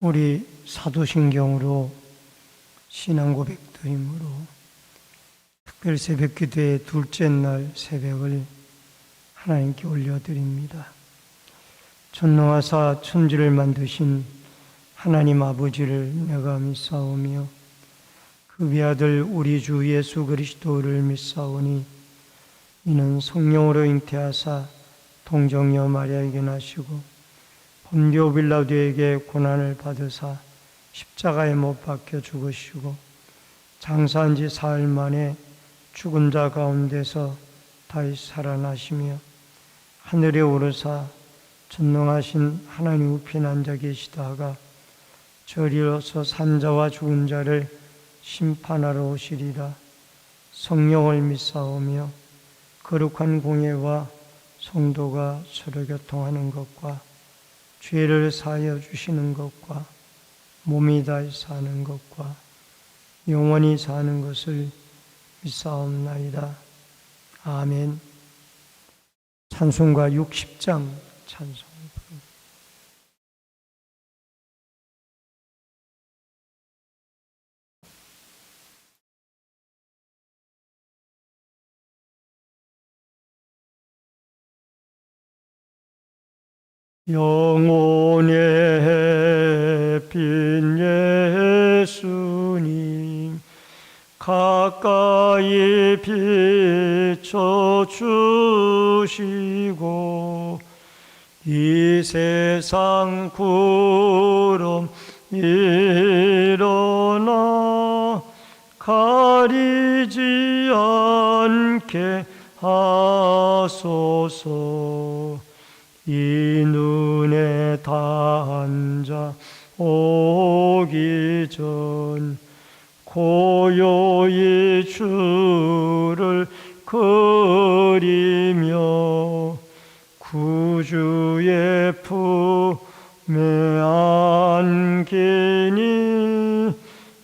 우리 사도신경으로 신앙 고백드림으로 특별 새벽 기도의 둘째 날 새벽을 하나님께 올려드립니다. 전능하사 천지를 만드신 하나님 아버지를 내가 믿사오며 그 외아들 우리 주 예수 그리스도를 믿사오니 이는 성령으로 잉태하사 동정녀 마리아에게 나시고 본디오 빌라도에게 고난을 받으사 십자가에 못 박혀 죽으시고 장사한 지 사흘 만에 죽은 자 가운데서 다시 살아나시며 하늘에 오르사 전능하신 하나님 우편에 앉아 계시다가 저리로서 산자와 죽은 자를 심판하러 오시리라. 성령을 믿사오며 거룩한 공예와 성도가 서로 교통하는 것과 죄를 사하여 주시는 것과 몸이 다시 사는 것과 영원히 사는 것을 믿사옵나이다. 아멘. 찬송가 60장 찬송. 영혼의 빈 예수님 가까이 비춰주시고 이 세상 구름 일어나 가리지 않게 하소서. 이 눈에 단자 오기 전 고요히 주를 그리며 구주의 품에 안기니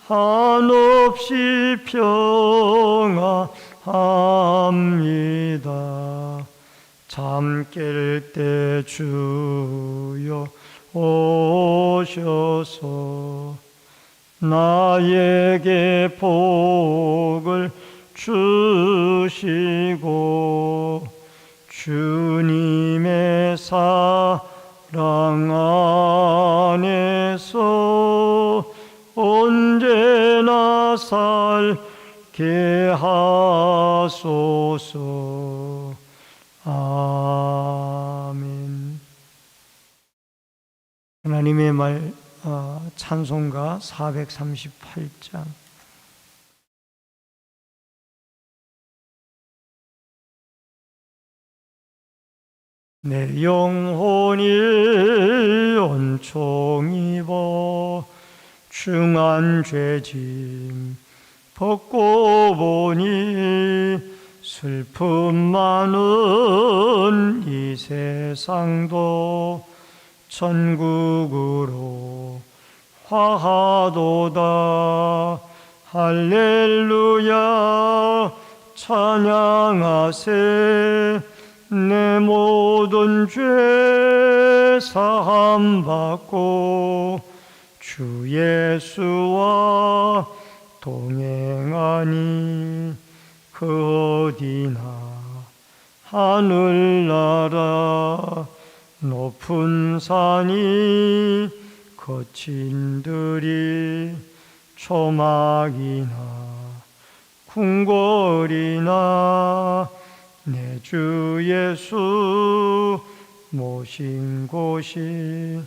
한없이 평안합니다. 잠 깰 때 주여 오셔서 나에게 복을 주시고 주님의 사랑 안에서 언제나 살게 하소서. 아멘. 하나님의 말 찬송가 438장. 내 영혼이 온총 입어 중한 죄짐 벗고 보니 슬픔 많은 이 세상도 천국으로 화하도다. 할렐루야 찬양하세. 내 모든 죄 사함 받고 주 예수와 동행하니 그 어디나 하늘나라 높은 산이 거친 들이 초막이나 궁궐이나 내 주 예수 모신 곳이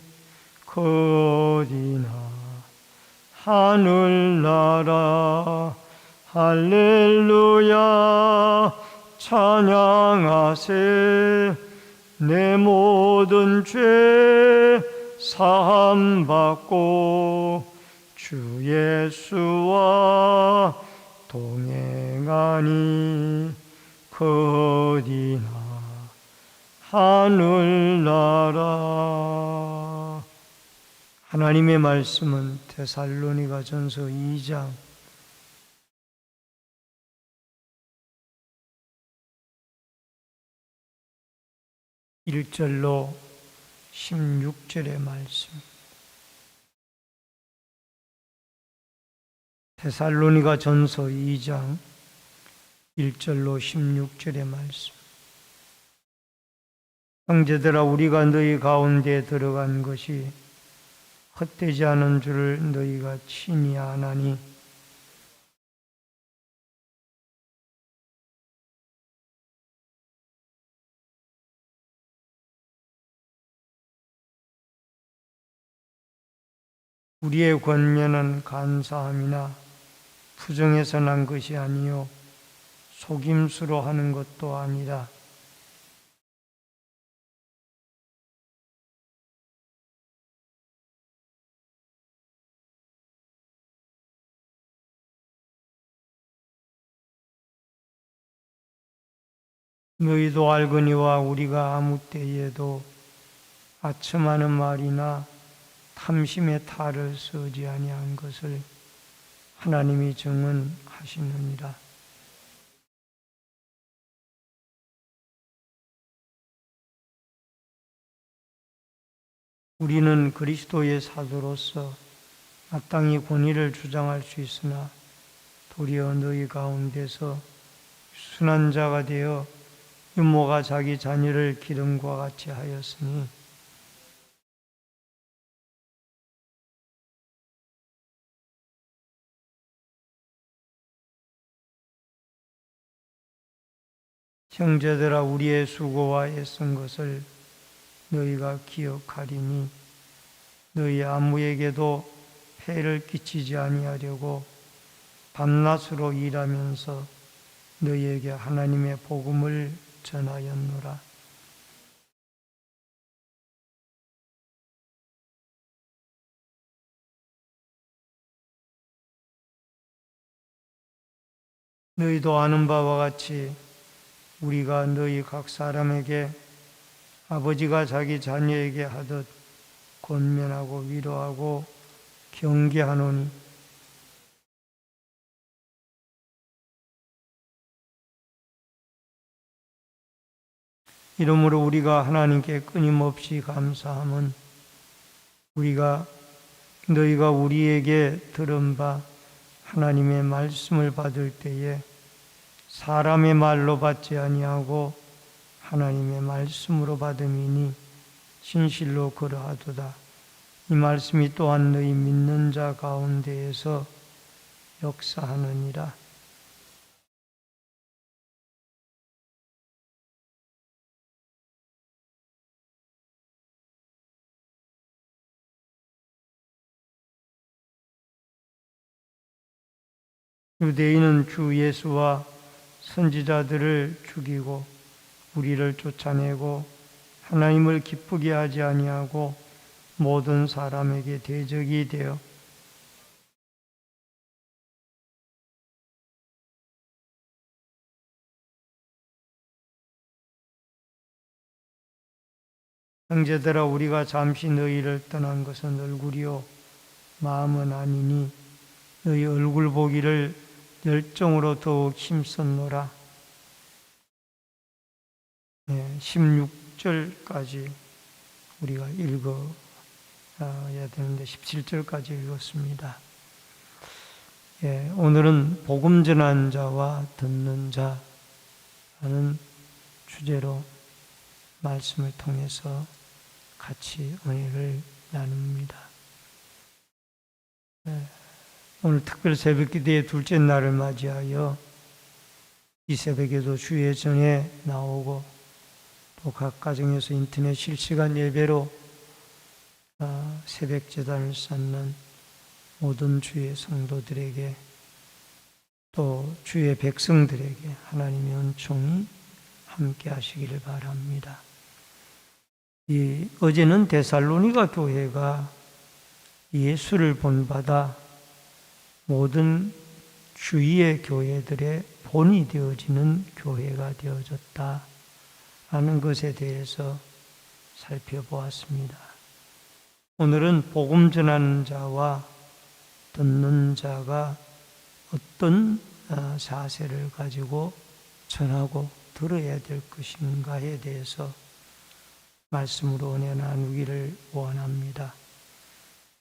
그 어디나 하늘나라. 할렐루야 찬양하세. 내 모든 죄 사함 받고 주 예수와 동행하니 그 어디나 하늘나라. 하나님의 말씀은 데살로니가전서 2장 1절로 16절의 말씀. 데살로니가 전서 2장 1절로 16절의 말씀. 형제들아, 우리가 너희 가운데 들어간 것이 헛되지 않은 줄을 너희가 친히 아나니 우리의 권면은 간사함이나 부정해서 난 것이 아니요 속임수로 하는 것도 아니라 너희도 알거니와 우리가 아무 때에도 아첨하는 말이나 탐심의 탈을 쓰지 아니한 것을 하나님이 증언하시느니라. 우리는 그리스도의 사도로서 마땅히 권위를 주장할 수 있으나 도리어 너희 가운데서 순한 자가 되어 유모가 자기 자녀를 기름과 같이 하였으니 형제들아, 우리의 수고와 애쓴 것을 너희가 기억하리니 너희 아무에게도 해를 끼치지 아니하려고 밤낮으로 일하면서 너희에게 하나님의 복음을 전하였노라. 너희도 아는 바와 같이 우리가 너희 각 사람에게 아버지가 자기 자녀에게 하듯 권면하고 위로하고 경계하노니 이러므로 우리가 하나님께 끊임없이 감사함은 우리가 너희가 우리에게 들은 바 하나님의 말씀을 받을 때에 사람의 말로 받지 아니하고 하나님의 말씀으로 받음이니 진실로 그러하도다. 이 말씀이 또한 너희 믿는 자 가운데에서 역사하느니라. 유대인은 주 예수와 선지자들을 죽이고 우리를 쫓아내고 하나님을 기쁘게 하지 아니하고 모든 사람에게 대적이 되어 형제들아, 우리가 잠시 너희를 떠난 것은 얼굴이요 마음은 아니니 너희 얼굴 보기를 열정으로 더욱 힘썼노라. 16절까지 우리가 읽어야 되는데 17절까지 읽었습니다. 오늘은 복음 전하는 자와 듣는 자라는 주제로 말씀을 통해서 같이 은혜를 나눕니다. 오늘 특별 새벽기도의 둘째 날을 맞이하여 이 새벽에도 주의 전에 나오고 또 각 가정에서 인터넷 실시간 예배로 새벽 제단을 쌓는 모든 주의 성도들에게 또 주의 백성들에게 하나님의 은총이 함께 하시기를 바랍니다. 어제는 데살로니가 교회가 예수를 본받아 모든 주위의 교회들의 본이 되어지는 교회가 되어졌다 하는 것에 대해서 살펴보았습니다. 오늘은 복음 전하는 자와 듣는 자가 어떤 자세를 가지고 전하고 들어야 될 것인가에 대해서 말씀으로 은혜 나누기를 원합니다.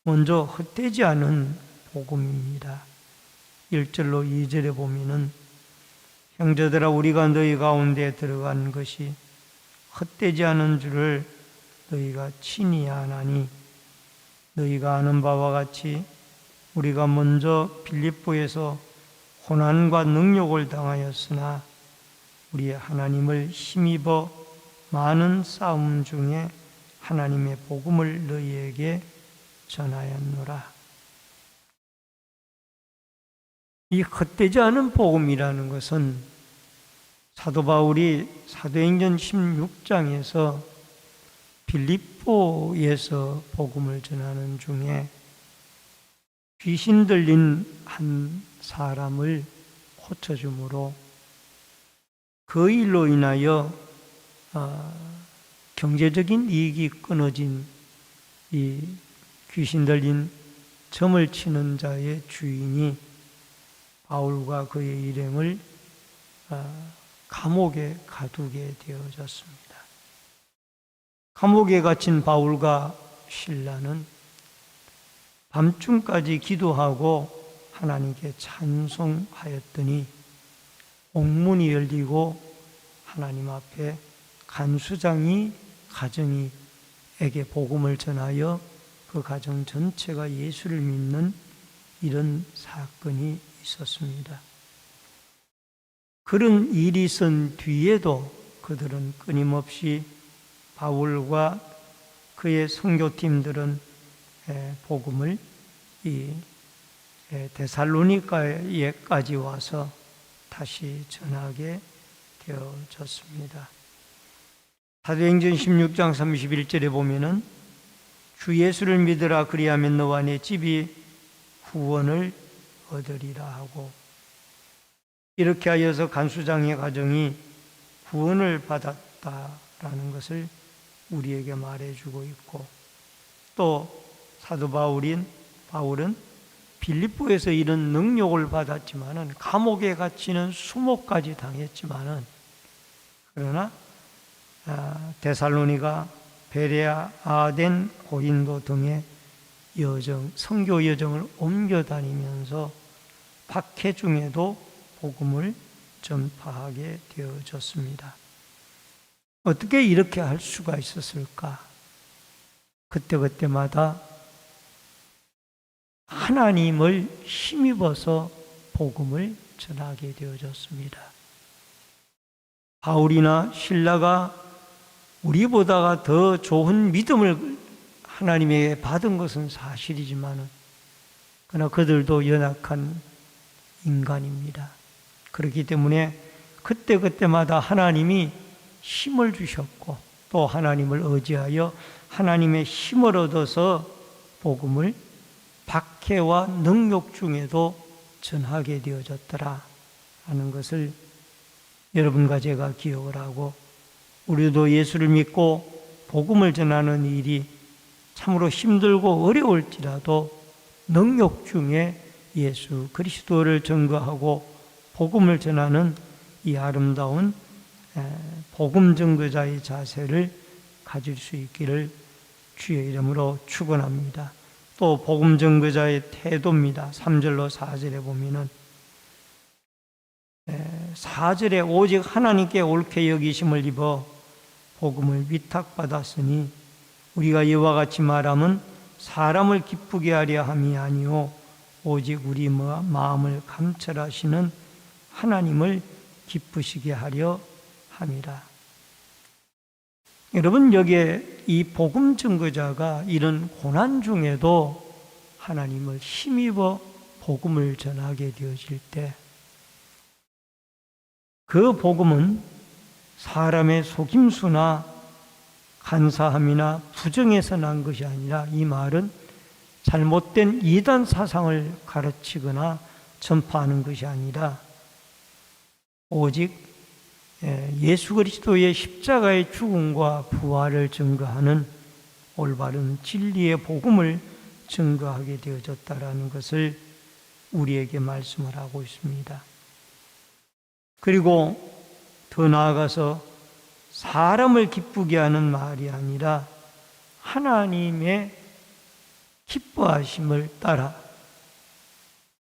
먼저 헛되지 않은 복음입니다. 1절로 2절에 보면은 형제들아 우리가 너희 가운데 들어간 것이 헛되지 않은 줄을 너희가 친히 아나니 너희가 아는 바와 같이 우리가 먼저 빌립보에서 고난과 능욕을 당하였으나 우리의 하나님을 힘입어 많은 싸움 중에 하나님의 복음을 너희에게 전하였노라. 이 헛되지 않은 복음이라는 것은 사도 바울이 사도행전 16장에서 빌립보에서 복음을 전하는 중에 귀신 들린 한 사람을 고쳐줌으로 그 일로 인하여 경제적인 이익이 끊어진 이 귀신 들린 점을 치는 자의 주인이 바울과 그의 일행을 감옥에 가두게 되어졌습니다. 감옥에 갇힌 바울과 실라는 밤중까지 기도하고 하나님께 찬송하였더니 옥문이 열리고 하나님 앞에 간수장이 가정에게 복음을 전하여 그 가정 전체가 예수를 믿는 이런 사건이 있었습니다. 그런 일이 있은 뒤에도 그들은 끊임없이 바울과 그의 선교팀들은 복음을 이 데살로니가에까지 와서 다시 전하게 되어졌습니다. 사도행전 16장 31절에 보면은 주 예수를 믿으라 그리하면 너와 내 집이 구원을 얻으리라 하고 이렇게 하여서 간수장의 가정이 구원을 받았다라는 것을 우리에게 말해주고 있고 또 사도 바울은 빌립보에서 이런 능력을 받았지만은 감옥에 갇히는 수모까지 당했지만은 그러나 데살로니가, 베레아, 아덴, 고린도 등의 선교 여정을 옮겨 다니면서 박해 중에도 복음을 전파하게 되어졌습니다. 어떻게 이렇게 할 수가 있었을까? 그때마다 하나님을 힘입어서 복음을 전하게 되어졌습니다. 바울이나 실라가 우리보다가 더 좋은 믿음을 하나님에게 받은 것은 사실이지만 그러나 그들도 연약한 인간입니다. 그렇기 때문에 그때마다 하나님이 힘을 주셨고 또 하나님을 의지하여 하나님의 힘을 얻어서 복음을 박해와 능욕 중에도 전하게 되어졌더라 하는 것을 여러분과 제가 기억을 하고 우리도 예수를 믿고 복음을 전하는 일이 참으로 힘들고 어려울지라도 능욕 중에 예수 그리스도를 증거하고 복음을 전하는 이 아름다운 복음 증거자의 자세를 가질 수 있기를 주의 이름으로 축원합니다. 또 복음 증거자의 태도입니다. 3절로 4절에 보면은 4절에 오직 하나님께 옳게 여기심을 입어 복음을 위탁받았으니 우리가 이와 같이 말함은 사람을 기쁘게 하려 함이 아니요 오직 우리 마음을 감찰하시는 하나님을 기쁘시게 하려 함이라. 여러분 여기에 이 복음 증거자가 이런 고난 중에도 하나님을 힘입어 복음을 전하게 되어질 때 그 복음은 사람의 속임수나 간사함이나 부정에서 난 것이 아니라 이 말은 잘못된 이단 사상을 가르치거나 전파하는 것이 아니라 오직 예수 그리스도의 십자가의 죽음과 부활을 증거하는 올바른 진리의 복음을 증거하게 되어졌다라는 것을 우리에게 말씀을 하고 있습니다. 그리고 더 나아가서 사람을 기쁘게 하는 말이 아니라 하나님의 기뻐하심을 따라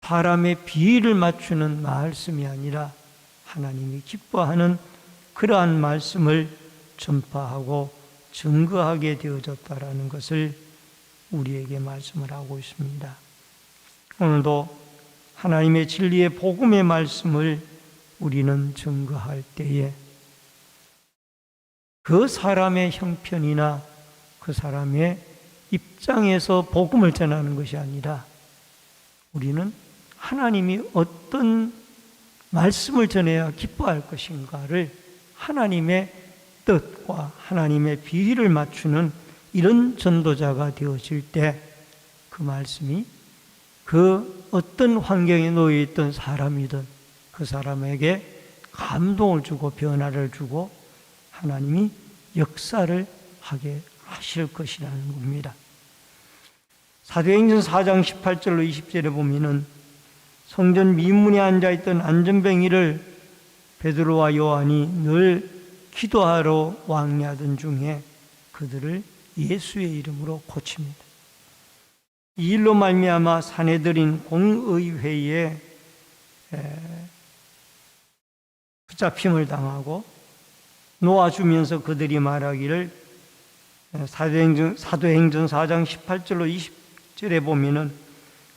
사람의 비위를 맞추는 말씀이 아니라 하나님이 기뻐하는 그러한 말씀을 전파하고 증거하게 되어졌다라는 것을 우리에게 말씀을 하고 있습니다. 오늘도 하나님의 진리의 복음의 말씀을 우리는 증거할 때에 그 사람의 형편이나 그 사람의 입장에서 복음을 전하는 것이 아니라 우리는 하나님이 어떤 말씀을 전해야 기뻐할 것인가를 하나님의 뜻과 하나님의 비위를 맞추는 이런 전도자가 되어질 때 그 말씀이 그 어떤 환경에 놓여 있던 사람이든 그 사람에게 감동을 주고 변화를 주고 하나님이 역사를 하게 하실 것이라는 겁니다. 사도행전 4장 18절로 20절에 보면은 성전 미문에 앉아있던 안전뱅이를 베드로와 요한이 늘 기도하러 왕래하던 중에 그들을 예수의 이름으로 고칩니다. 이 일로 말미암아 사내들인 공의회에 붙잡힘을 당하고 놓아주면서 그들이 말하기를 사도행전 4장 18절로 20절에 보면은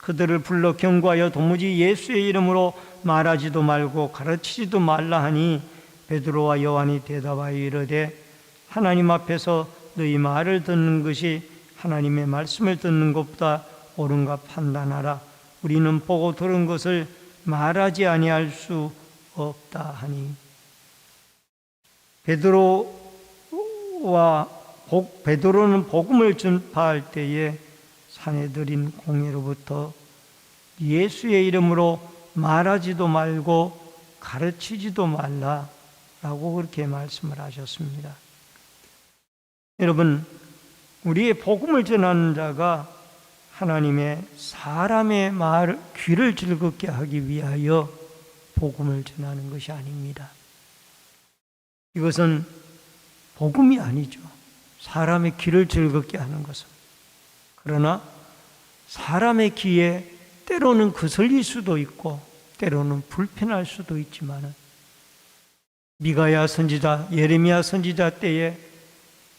그들을 불러 경고하여 도무지 예수의 이름으로 말하지도 말고 가르치지도 말라 하니 베드로와 요한이 대답하여 이르되 하나님 앞에서 너희 말을 듣는 것이 하나님의 말씀을 듣는 것보다 옳은가 판단하라. 우리는 보고 들은 것을 말하지 아니할 수 없다 하니 베드로는 복음을 전파할 때에 사내들인 공회로부터 예수의 이름으로 말하지도 말고 가르치지도 말라라고 그렇게 말씀을 하셨습니다. 여러분, 우리의 복음을 전하는 자가 하나님의 사람의 귀를 즐겁게 하기 위하여 복음을 전하는 것이 아닙니다. 이것은 복음이 아니죠. 사람의 귀를 즐겁게 하는 것은. 그러나 사람의 귀에 때로는 거슬릴 수도 있고 때로는 불편할 수도 있지만 미가야 선지자, 예레미야 선지자 때에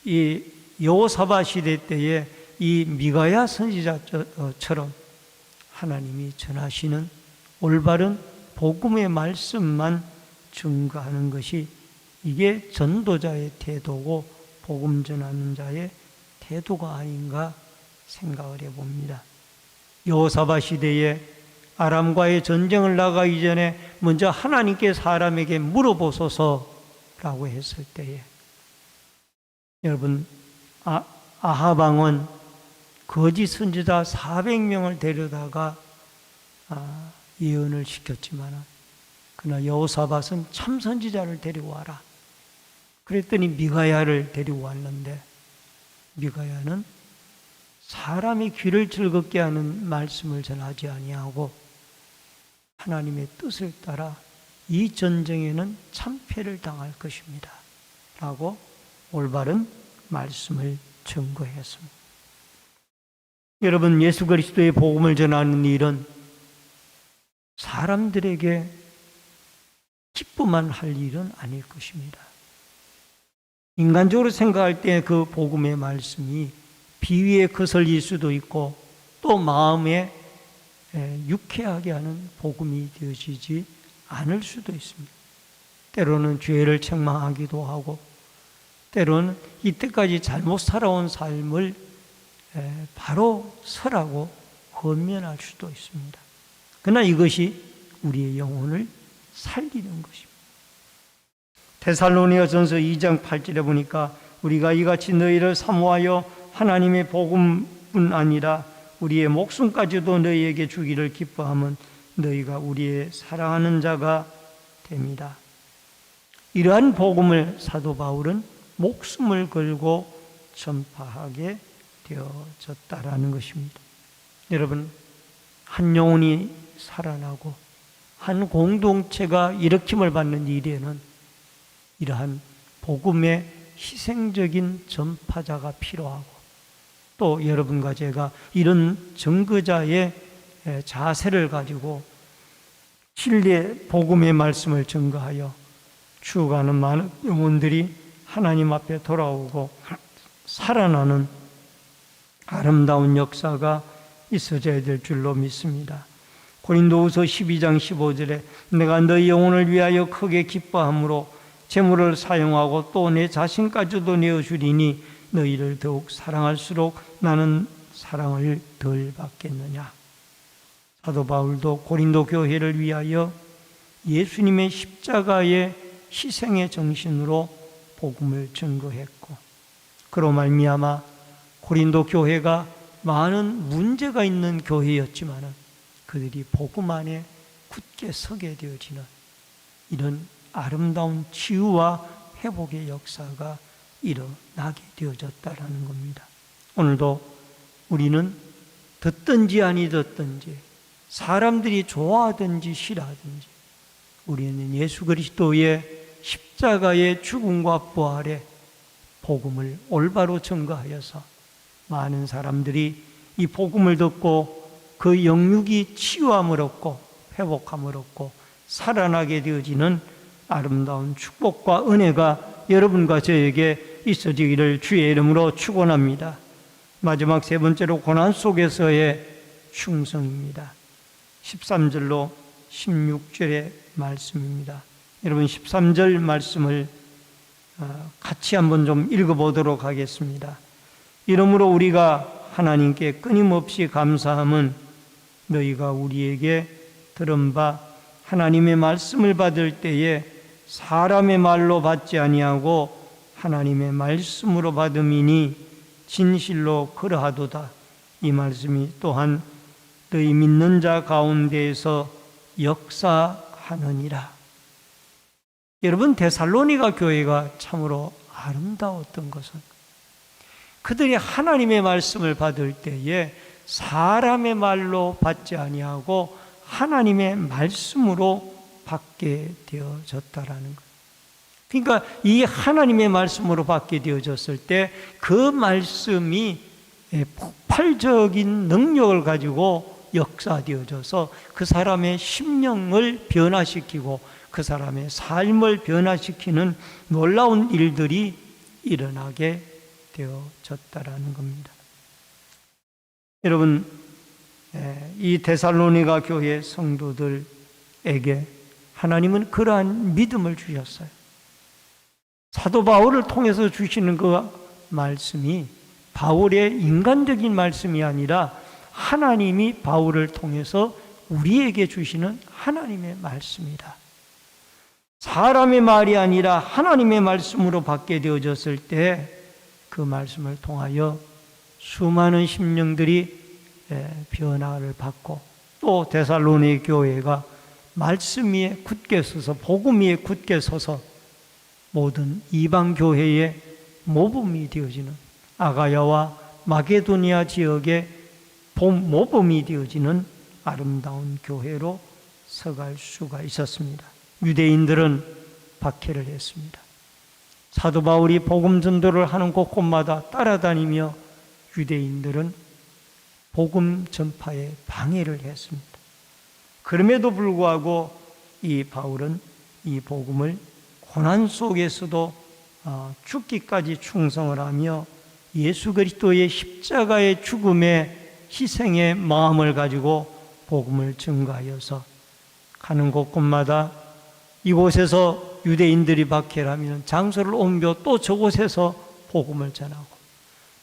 이 여호사밧 시대 때에 이 미가야 선지자처럼 하나님이 전하시는 올바른 복음의 말씀만 증거하는 것이 이게 전도자의 태도고 복음 전하는 자의 태도가 아닌가 생각을 해봅니다. 여호사밧 시대에 아람과의 전쟁을 나가기 전에 먼저 하나님께 사람에게 물어보소서라고 했을 때에 여러분 아합 왕은 거짓 선지자 400명을 데려다가 예언을 시켰지만 그러나 여호사밧은 참 선지자를 데려와라. 그랬더니 미가야를 데리고 왔는데 미가야는 사람의 귀를 즐겁게 하는 말씀을 전하지 아니하고 하나님의 뜻을 따라 이 전쟁에는 참패를 당할 것입니다. 라고 올바른 말씀을 증거했습니다. 여러분, 예수 그리스도의 복음을 전하는 일은 사람들에게 기쁨만 할 일은 아닐 것입니다. 인간적으로 생각할 때 그 복음의 말씀이 비위에 거슬릴 수도 있고 또 마음에 유쾌하게 하는 복음이 되어지지 않을 수도 있습니다. 때로는 죄를 책망하기도 하고 때로는 이때까지 잘못 살아온 삶을 바로 서라고 권면할 수도 있습니다. 그러나 이것이 우리의 영혼을 살리는 것입니다. 데살로니가전서 2장 8절에 보니까 우리가 이같이 너희를 사모하여 하나님의 복음뿐 아니라 우리의 목숨까지도 너희에게 주기를 기뻐하면 너희가 우리의 사랑하는 자가 됩니다. 이러한 복음을 사도 바울은 목숨을 걸고 전파하게 되어졌다라는 것입니다. 여러분, 한 영혼이 살아나고 한 공동체가 일으킴을 받는 일에는 이러한 복음의 희생적인 전파자가 필요하고 또 여러분과 제가 이런 증거자의 자세를 가지고 진리의 복음의 말씀을 증거하여 죽어가는 많은 영혼들이 하나님 앞에 돌아오고 살아나는 아름다운 역사가 있어져야 될 줄로 믿습니다. 고린도후서 12장 15절에 내가 너희 영혼을 위하여 크게 기뻐함으로 재물을 사용하고 또 내 자신까지도 내어주리니 너희를 더욱 사랑할수록 나는 사랑을 덜 받겠느냐. 사도 바울도 고린도 교회를 위하여 예수님의 십자가의 희생의 정신으로 복음을 증거했고, 그로 말미암아 고린도 교회가 많은 문제가 있는 교회였지만 그들이 복음 안에 굳게 서게 되어지는 이런 아름다운 치유와 회복의 역사가 일어나게 되어졌다라는 겁니다. 오늘도 우리는 듣든지 아니 듣든지, 사람들이 좋아하든지 싫어하든지, 우리는 예수 그리스도의 십자가의 죽음과 부활의 복음을 올바로 증거하여서 많은 사람들이 이 복음을 듣고 그 영육이 치유함을 얻고 회복함을 얻고 살아나게 되어지는 아름다운 축복과 은혜가 여러분과 저에게 있어지기를 주의 이름으로 축원합니다. 마지막 세 번째로 고난 속에서의 충성입니다. 13절로 16절의 말씀입니다. 여러분 13절 말씀을 같이 한번 좀 읽어보도록 하겠습니다. 이러므로 우리가 하나님께 끊임없이 감사함은 너희가 우리에게 들은 바 하나님의 말씀을 받을 때에 사람의 말로 받지 아니하고 하나님의 말씀으로 받음이니 진실로 그러하도다. 이 말씀이 또한 너희 믿는 자 가운데에서 역사하느니라. 여러분, 데살로니가 교회가 참으로 아름다웠던 것은 그들이 하나님의 말씀을 받을 때에 사람의 말로 받지 아니하고 하나님의 말씀으로 받게 되어졌다라는 거예요. 그러니까 이 하나님의 말씀으로 받게 되어졌을 때 그 말씀이 폭발적인 능력을 가지고 역사되어져서 그 사람의 심령을 변화시키고 그 사람의 삶을 변화시키는 놀라운 일들이 일어나게 되어졌다라는 겁니다. 여러분, 이 데살로니가 교회 성도들에게 하나님은 그러한 믿음을 주셨어요. 사도 바울을 통해서 주시는 그 말씀이 바울의 인간적인 말씀이 아니라 하나님이 바울을 통해서 우리에게 주시는 하나님의 말씀이다. 사람의 말이 아니라 하나님의 말씀으로 받게 되어졌을 때 그 말씀을 통하여 수많은 심령들이 변화를 받고 또 데살로니 교회가 말씀 위에 굳게 서서 복음 위에 굳게 서서 모든 이방 교회의 모범이 되어지는 아가야와 마게도니아 지역의 모범이 되어지는 아름다운 교회로 서갈 수가 있었습니다. 유대인들은 박해를 했습니다. 사도 바울이 복음 전도를 하는 곳곳마다 따라다니며 유대인들은 복음 전파에 방해를 했습니다. 그럼에도 불구하고 이 바울은 이 복음을 고난 속에서도 죽기까지 충성을 하며 예수 그리스도의 십자가의 죽음의 희생의 마음을 가지고 복음을 증거하여서 가는 곳곳마다 이곳에서 유대인들이 박해를 하면 장소를 옮겨 또 저곳에서 복음을 전하고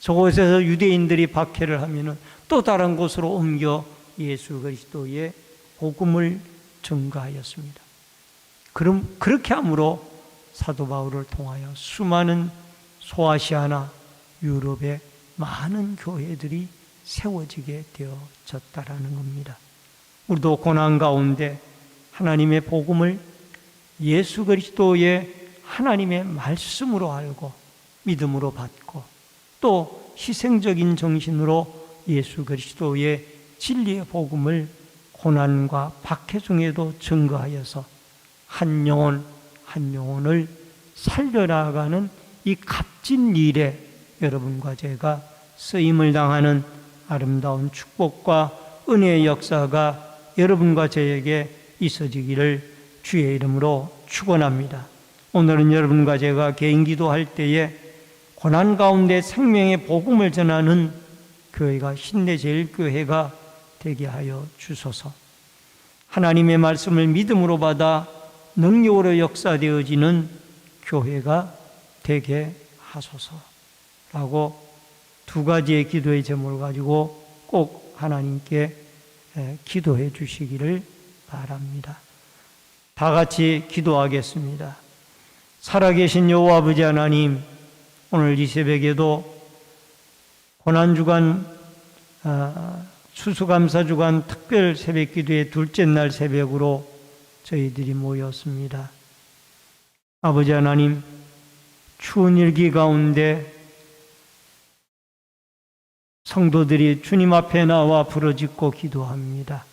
저곳에서 유대인들이 박해를 하면 또 다른 곳으로 옮겨 예수 그리스도의 복음을 증거하였습니다. 그렇게 함으로 사도 바울을 통하여 수많은 소아시아나 유럽의 많은 교회들이 세워지게 되어졌다라는 겁니다. 우리도 고난 가운데 하나님의 복음을 예수 그리스도의 하나님의 말씀으로 알고 믿음으로 받고 또 희생적인 정신으로 예수 그리스도의 진리의 복음을 고난과 박해 중에도 증거하여서 한 영혼 한 영혼을 살려나가는 이 값진 일에 여러분과 제가 쓰임을 당하는 아름다운 축복과 은혜의 역사가 여러분과 저에게 있어지기를 주의 이름으로 축원합니다. 오늘은 여러분과 제가 개인 기도할 때에 고난 가운데 생명의 복음을 전하는 교회가 신내제일교회가 되게 하여 주소서. 하나님의 말씀을 믿음으로 받아 능력으로 역사되어지는 교회가 되게 하소서라고 두 가지의 기도의 제목을 가지고 꼭 하나님께 기도해 주시기를 바랍니다. 다 같이 기도하겠습니다. 살아계신 여호와 아버지 하나님, 오늘 이 새벽에도 고난주간 추수감사주간 특별 새벽기도의 둘째 날 새벽으로 저희들이 모였습니다. 아버지 하나님, 추운 일기 가운데 성도들이 주님 앞에 나와 부르짖고 기도합니다.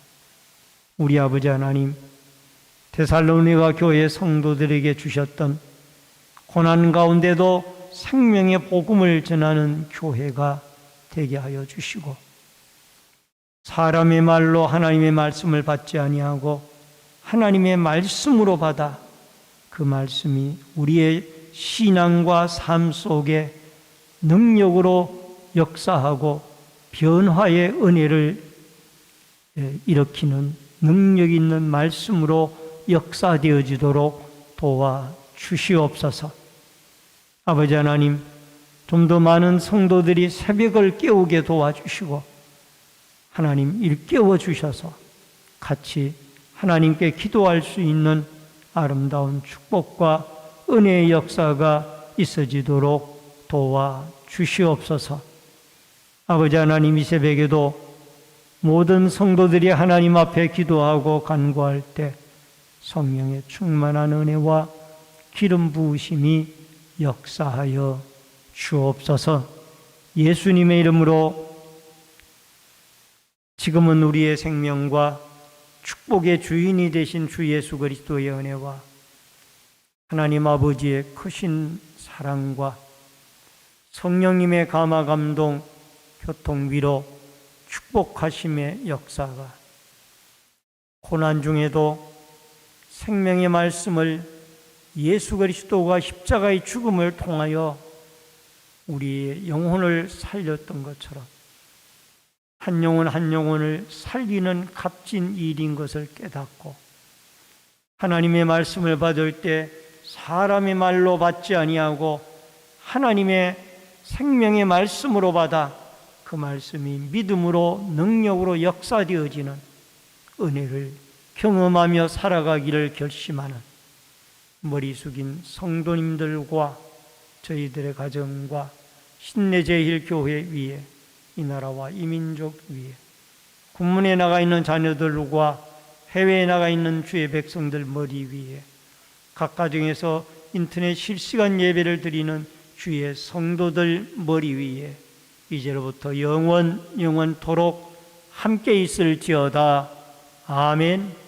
우리 아버지 하나님, 데살로니가 교회 성도들에게 주셨던 고난 가운데도 생명의 복음을 전하는 교회가 되게 하여 주시고, 사람의 말로 하나님의 말씀을 받지 아니하고 하나님의 말씀으로 받아 그 말씀이 우리의 신앙과 삶 속에 능력으로 역사하고 변화의 은혜를 일으키는 능력 있는 말씀으로 역사되어지도록 도와주시옵소서. 아버지 하나님, 좀 더 많은 성도들이 새벽을 깨우게 도와주시고 하나님 일깨워 주셔서 같이 하나님께 기도할 수 있는 아름다운 축복과 은혜의 역사가 있어지도록 도와주시옵소서. 아버지 하나님, 이 새벽에도 모든 성도들이 하나님 앞에 기도하고 간구할 때 성령의 충만한 은혜와 기름 부으심이 역사하여 주옵소서. 예수님의 이름으로 지금은 우리의 생명과 축복의 주인이 되신 주 예수 그리스도의 은혜와 하나님 아버지의 크신 사랑과 성령님의 감화 감동 교통 위로 축복하심의 역사가 고난 중에도 생명의 말씀을 예수 그리스도가 십자가의 죽음을 통하여 우리의 영혼을 살렸던 것처럼 한 영혼 한 영혼을 살리는 값진 일인 것을 깨닫고 하나님의 말씀을 받을 때 사람의 말로 받지 아니하고 하나님의 생명의 말씀으로 받아 그 말씀이 믿음으로 능력으로 역사되어지는 은혜를 경험하며 살아가기를 결심하는 머리 숙인 성도님들과 저희들의 가정과 신내제일교회 위에 이 나라와 이 민족 위에 군문에 나가 있는 자녀들과 해외에 나가 있는 주의 백성들 머리 위에 각 가정에서 인터넷 실시간 예배를 드리는 주의 성도들 머리 위에 이제로부터 영원토록 함께 있을지어다. 아멘.